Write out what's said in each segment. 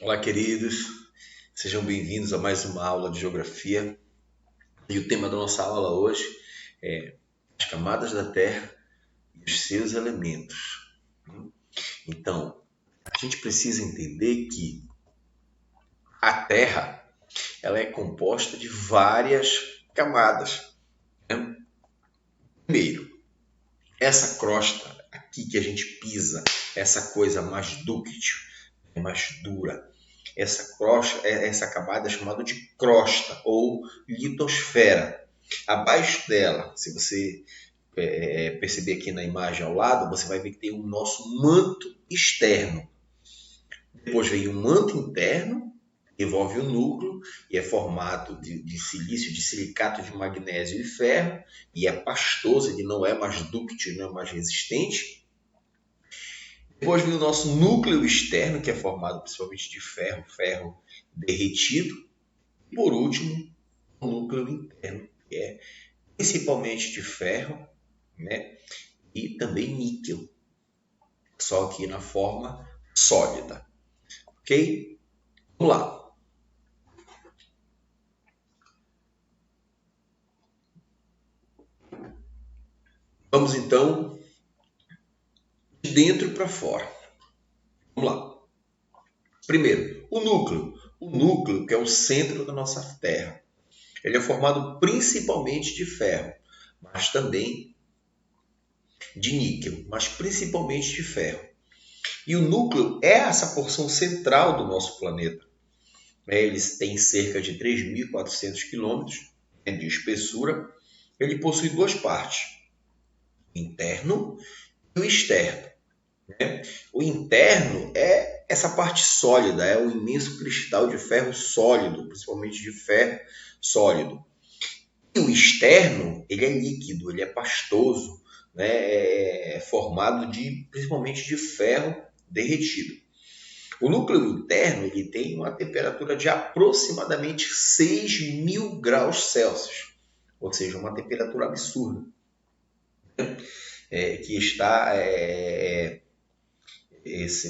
Olá, queridos, sejam bem-vindos a mais uma aula de Geografia. E o tema da nossa aula hoje é as camadas da Terra e os seus elementos. Então, a gente precisa entender que a Terra ela é composta de várias camadas, né? Primeiro, essa crosta aqui que a gente pisa, essa coisa mais dúctil, mais dura, essa camada é chamada de crosta ou litosfera. Abaixo dela, se você perceber aqui na imagem ao lado, você vai ver que tem o nosso manto externo. Depois vem o manto interno, que envolve o núcleo e é formado de silício, de silicato de magnésio e ferro, e é pastoso, ele não é mais dúctil, não é mais resistente. Depois vem o nosso núcleo externo, que é formado principalmente de ferro, ferro derretido. E por último, o núcleo interno, que é principalmente de ferro, né? E também níquel, só que na forma sólida. Ok? Vamos lá. Vamos então de dentro para fora. Vamos lá. Primeiro, o núcleo. O núcleo, que é o centro da nossa Terra. Ele é formado principalmente de ferro, mas também de níquel, mas principalmente de ferro. E o núcleo é essa porção central do nosso planeta. Eles têm cerca de 3.400 quilômetros de espessura. Ele possui duas partes, o interno e o externo. O interno é essa parte sólida, é o imenso cristal de ferro sólido, principalmente de ferro sólido. E o externo, ele é líquido, ele é pastoso, né? É formado principalmente de ferro derretido. O núcleo interno ele tem uma temperatura de aproximadamente 6.000 graus Celsius, ou seja, uma temperatura absurda, que está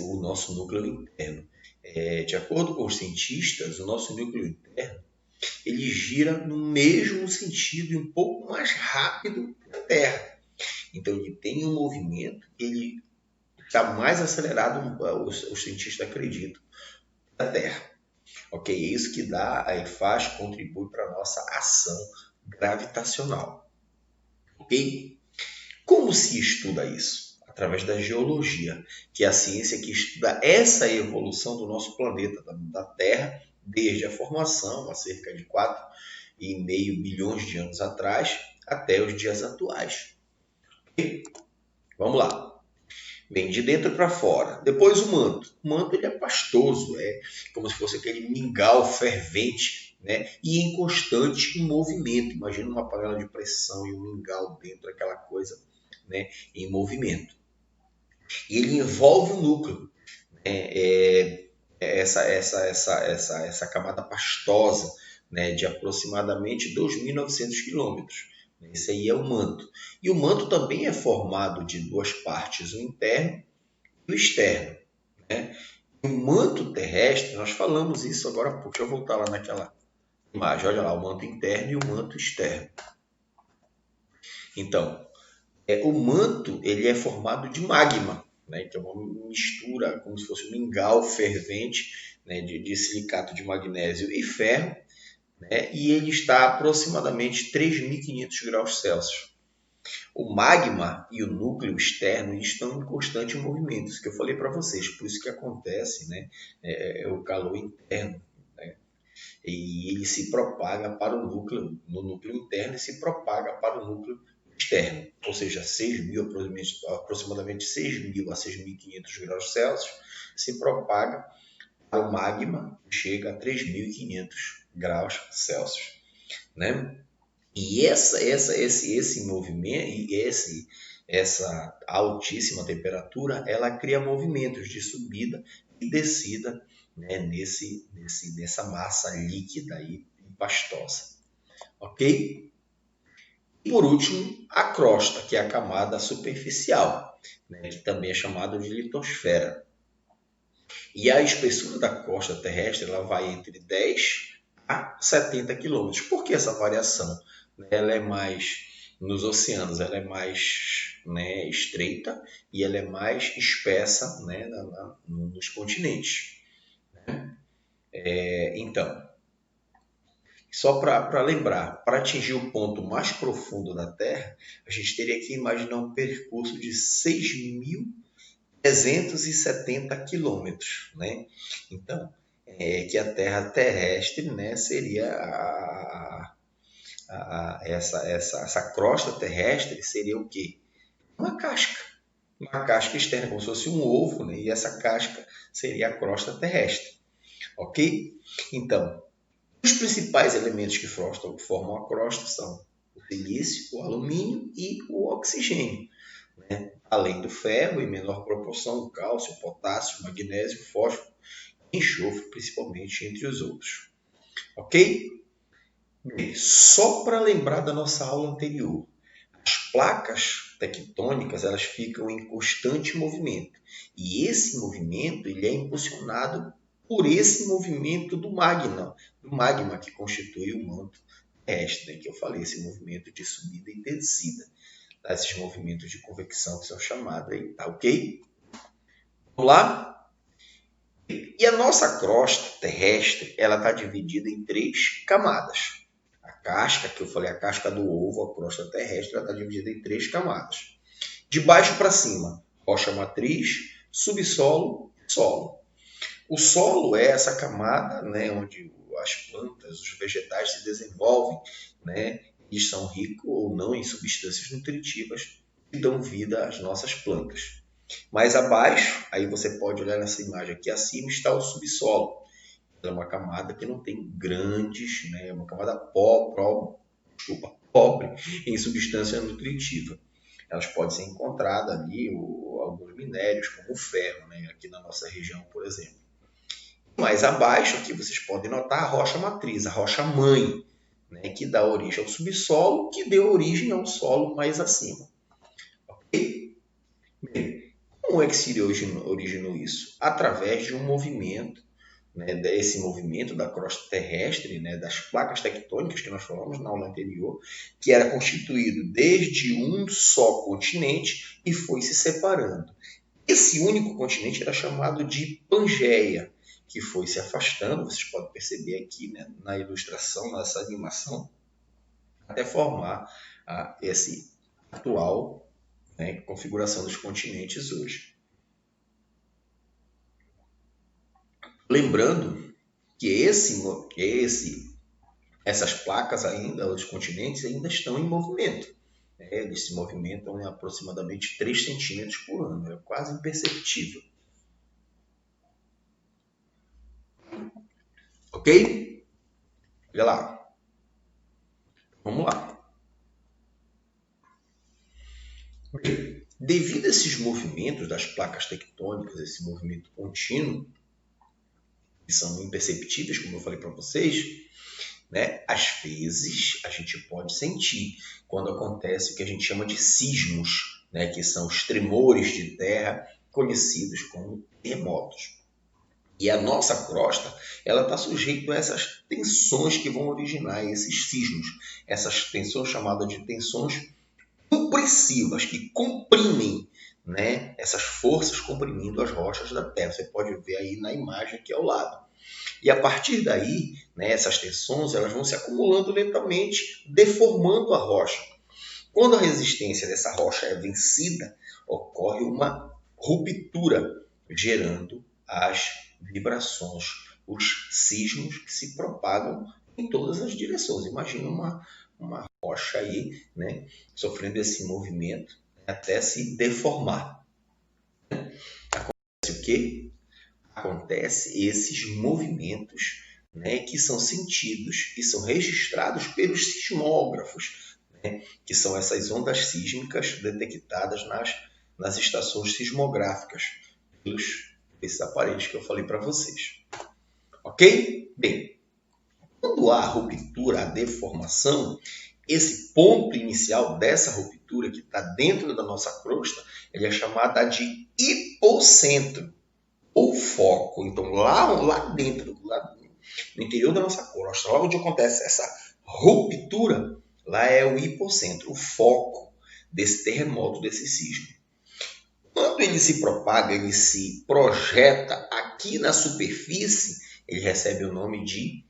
o nosso núcleo interno. De acordo com os cientistas, o nosso núcleo interno ele gira no mesmo sentido e um pouco mais rápido que a Terra. Então ele tem um movimento que ele está mais acelerado, os cientistas acreditam, da Terra. Ok? É isso que contribui para a nossa ação gravitacional. Ok? Como se estuda isso? Através da geologia, que é a ciência que estuda essa evolução do nosso planeta, da Terra, desde a formação, há cerca de 4,5 bilhões de anos atrás, até os dias atuais. Okay? Vamos lá. Vem de dentro para fora. Depois o manto. O manto ele é pastoso, é como se fosse aquele mingau fervente, né? E em constante movimento. Imagina uma panela de pressão e um mingau dentro daquela coisa, né? Em movimento. E ele envolve o núcleo, né? Essa camada pastosa, né? De aproximadamente 2.900 quilômetros. Esse aí é o manto. E o manto também é formado de duas partes, o interno e o externo. Né? O manto terrestre, nós falamos isso agora há pouco, deixa eu voltar lá naquela imagem, olha lá, o manto interno e o manto externo. Então, o manto ele é formado de magma, né? Então, uma mistura, como se fosse um mingau fervente, né? de silicato de magnésio e ferro, né? E ele está a aproximadamente 3.500 graus Celsius. O magma e o núcleo externo estão em constante movimento, isso que eu falei para vocês, por isso que acontece, né, o calor interno, né, e ele se propaga para o núcleo, no núcleo interno e se propaga para o núcleo externo, ou seja, 6.000, aproximadamente 6.000 a 6.500 graus Celsius, se propaga para o magma, que chega a 3.500 graus Celsius, né? E esse movimento, essa altíssima temperatura, ela cria movimentos de subida e descida, né, nessa massa líquida e pastosa. Ok? E por último, a crosta, que é a camada superficial, né, que também é chamada de litosfera. E a espessura da crosta terrestre ela vai entre 10 a 70 quilômetros. Por que essa variação? Ela é mais, nos oceanos, ela é mais, né, estreita e ela é mais espessa, né, nos continentes. Então, só para lembrar, para atingir o ponto mais profundo da Terra, a gente teria que imaginar um percurso de 6.370 quilômetros, né? Então, que a Terra terrestre, né, seria essa crosta terrestre seria o quê? Uma casca. Uma casca externa, como se fosse um ovo, né? E essa casca seria a crosta terrestre. Ok? Então, os principais elementos que formam a crosta são o silício, o alumínio e o oxigênio, né? Além do ferro, em menor proporção, o cálcio, o potássio, o magnésio, o fósforo, e enxofre, principalmente, entre os outros. Ok? Bem, só para lembrar da nossa aula anterior, as placas tectônicas elas ficam em constante movimento e esse movimento ele é impulsionado por esse movimento do magma que constitui o manto terrestre, né? Que eu falei, esse movimento de subida e descida, tá? Esses movimentos de convecção que são chamados aí, tá ok? Vamos lá? E a nossa crosta terrestre ela está dividida em 3 camadas. A casca, que eu falei, a casca do ovo, a crosta terrestre, ela está dividida em 3 camadas. De baixo para cima, rocha matriz, subsolo e solo. O solo é essa camada, né, onde as plantas, os vegetais se desenvolvem, né, e são ricos ou não em substâncias nutritivas que dão vida às nossas plantas. Mais abaixo, aí você pode olhar nessa imagem aqui acima, está o subsolo. É uma camada que não tem grandes, né, é uma camada pobre em substância nutritiva. Elas podem ser encontradas ali, alguns minérios, como o ferro, né, aqui na nossa região, por exemplo. Mais abaixo, aqui vocês podem notar a rocha matriz, a rocha mãe, né, que dá origem ao subsolo, que deu origem ao solo mais acima. Ok? Bem, como é que se originou isso? Através de um movimento, né, desse movimento da crosta terrestre, né, das placas tectônicas que nós falamos na aula anterior, que era constituído desde um só continente e foi se separando. Esse único continente era chamado de Pangeia, que foi se afastando, vocês podem perceber aqui, né, na ilustração, nessa animação, até formar essa atual, né, configuração dos continentes hoje. Lembrando que essas placas ainda, os continentes ainda estão em movimento. Eles se movimentam em aproximadamente 3 centímetros por ano, é quase imperceptível. Ok? Olha lá. Vamos lá. Devido a esses movimentos das placas tectônicas, esse movimento contínuo, que são imperceptíveis, como eu falei para vocês, né? Às vezes a gente pode sentir quando acontece o que a gente chama de sismos, né? Que são os tremores de terra conhecidos como terremotos. E a nossa crosta ela está sujeita a essas tensões que vão originar esses sismos, essas tensões chamadas de tensões compressivas, que comprimem, né, essas forças comprimindo as rochas da Terra. Você pode ver aí na imagem aqui ao lado. E a partir daí, né, essas tensões elas vão se acumulando lentamente, deformando a rocha. Quando a resistência dessa rocha é vencida, ocorre uma ruptura, gerando as vibrações, os sismos que se propagam em todas as direções. Imagina uma rocha aí, né, sofrendo esse movimento até se deformar. Acontece o quê? Acontece esses movimentos, né, que são sentidos e são registrados pelos sismógrafos, né, que são essas ondas sísmicas detectadas nas estações sismográficas, esses aparelhos que eu falei para vocês. Ok? Bem, quando há ruptura, a deformação, esse ponto inicial dessa ruptura que está dentro da nossa crosta, ele é chamada de hipocentro. o foco. Então, lá dentro, lá no interior da nossa crosta, lá onde acontece essa ruptura, lá é o hipocentro, o foco desse terremoto, desse sismo. Quando ele se propaga, ele se projeta aqui na superfície, ele recebe o nome de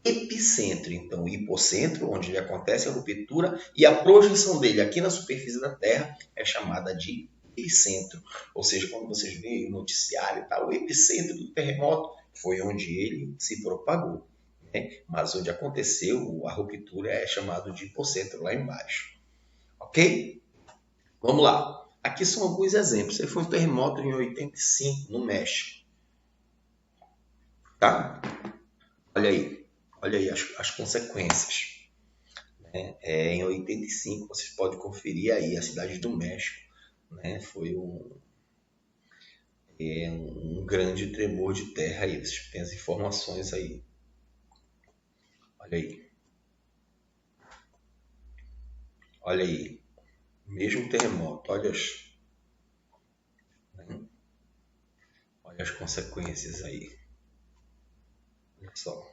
epicentro. Então, o hipocentro, onde ele acontece a ruptura, e a projeção dele aqui na superfície da Terra é chamada de epicentro. Ou seja, quando vocês veem o noticiário, tá, o epicentro do terremoto foi onde ele se propagou. Né? Mas onde aconteceu a ruptura é chamado de hipocentro, lá embaixo. Ok? Vamos lá. Aqui são alguns exemplos. Esse foi um terremoto em 85, no México. Tá? Olha aí as consequências. Né? Em 85, vocês podem conferir aí a cidade do México. Né? Foi um grande tremor de terra aí. Vocês têm as informações aí. Olha aí. Olha aí. Mesmo terremoto. Olha as consequências aí. Olha só.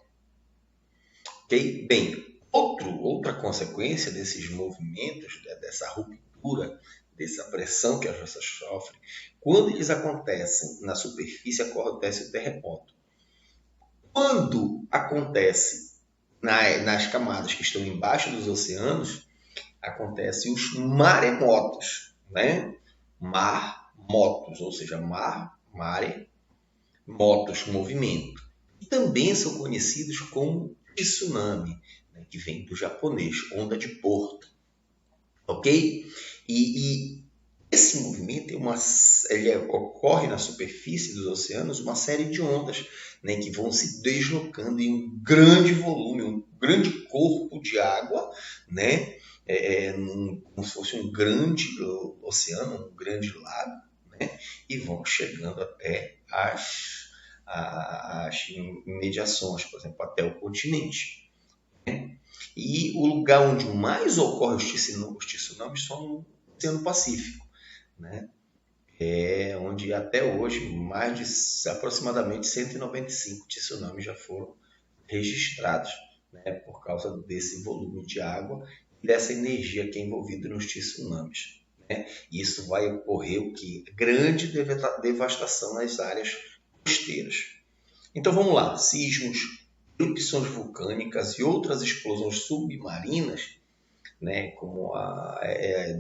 Ok? Bem, outra consequência desses movimentos, dessa ruptura, dessa pressão que as rochas sofrem, quando eles acontecem na superfície, acontece o terremoto. Quando acontece nas camadas que estão embaixo dos oceanos, acontecem os maremotos, né? Mar-motos, ou seja, mare, motos, movimento. E também são conhecidos como tsunami, né? Que vem do japonês, onda de porto. Ok? E esse movimento ocorre na superfície dos oceanos uma série de ondas, né, que vão se deslocando em um grande volume, um grande corpo de água, né, como se fosse um grande oceano, um grande lago, né, e vão chegando até as imediações, por exemplo, até o continente. Né? E o lugar onde mais ocorre os tsunamis são no Oceano Pacífico. Né? Onde até hoje mais de aproximadamente 195 tsunamis já foram registrados, né? Por causa desse volume de água e dessa energia que é envolvida nos tsunamis. Né? E isso vai ocorrer o que? Grande devastação nas áreas costeiras. Então vamos lá, sismos, erupções vulcânicas e outras explosões submarinas, né, como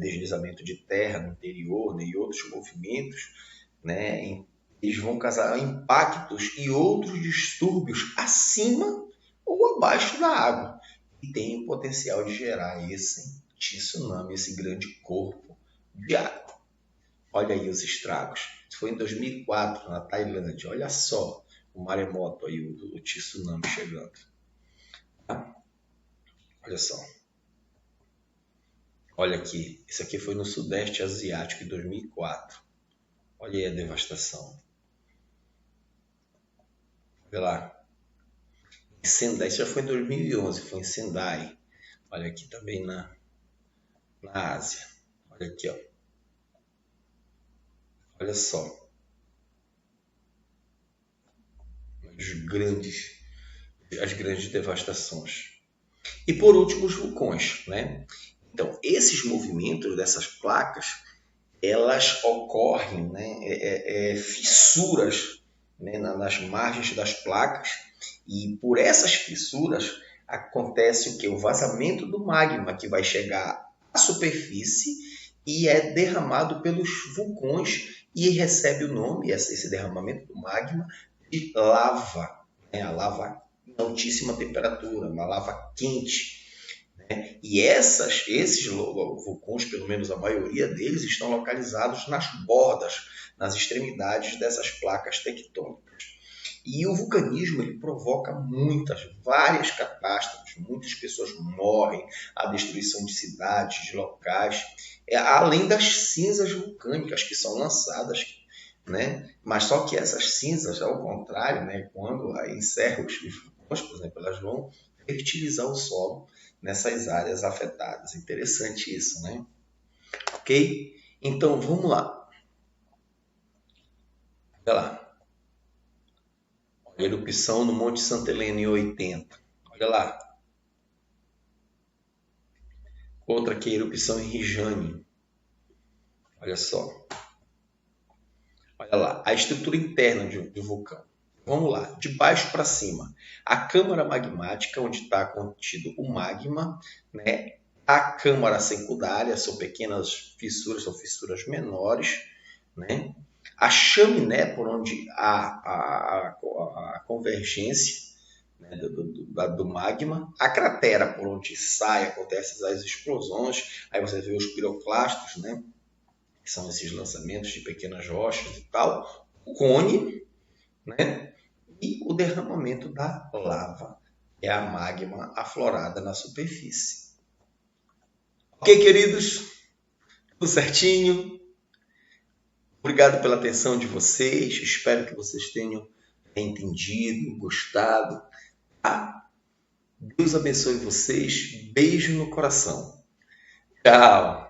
deslizamento de terra no interior, né, e outros movimentos, né, eles vão causar impactos e outros distúrbios acima ou abaixo da água e tem o potencial de gerar esse tsunami, esse grande corpo de água. Olha aí os estragos. Isso foi em 2004 na Tailândia. Olha só o maremoto aí, o tsunami chegando. Tá? Olha só. Olha aqui, isso aqui foi no Sudeste Asiático em 2004. Olha aí a devastação. Olha lá. Em Sendai, isso já foi em 2011, foi em Sendai. Olha aqui também na Ásia. Olha aqui, ó. Olha só. As grandes devastações. E por último, os vulcões, né? Então, esses movimentos dessas placas, elas ocorrem, né, fissuras, né, nas margens das placas, e por essas fissuras acontece o que? O vazamento do magma, que vai chegar à superfície e é derramado pelos vulcões e recebe o nome, esse derramamento do magma, de lava. Né? A lava em altíssima temperatura, uma lava quente. Né? E esses vulcões, pelo menos a maioria deles, estão localizados nas bordas, nas extremidades dessas placas tectônicas. E o vulcanismo ele provoca várias catástrofes, muitas pessoas morrem, a destruição de cidades, de locais, além das cinzas vulcânicas que são lançadas. Né? Mas só que essas cinzas, ao contrário, né, quando encerram os vulcões, por exemplo, elas vão fertilizar o solo nessas áreas afetadas. Interessante isso, né? Ok? Então, vamos lá. Olha lá. Erupção no Monte Santa Helena em 80. Olha lá. Outra aqui, erupção em Rijane. Olha só. Olha lá, a estrutura interna do vulcão. Vamos lá, de baixo para cima. A câmara magmática, onde está contido o magma, né? A câmara secundária, são pequenas fissuras, são fissuras menores, né? A chaminé, por onde há a convergência, né, do magma. A cratera, por onde sai, acontecem as explosões. Aí você vê os piroclastos, né? Que são esses lançamentos de pequenas rochas e tal. O cone, né? E o derramamento da lava, é a magma aflorada na superfície. Ok, queridos? Tudo certinho? Obrigado pela atenção de vocês. Espero que vocês tenham entendido, gostado. Tá? Deus abençoe vocês. Beijo no coração. Tchau.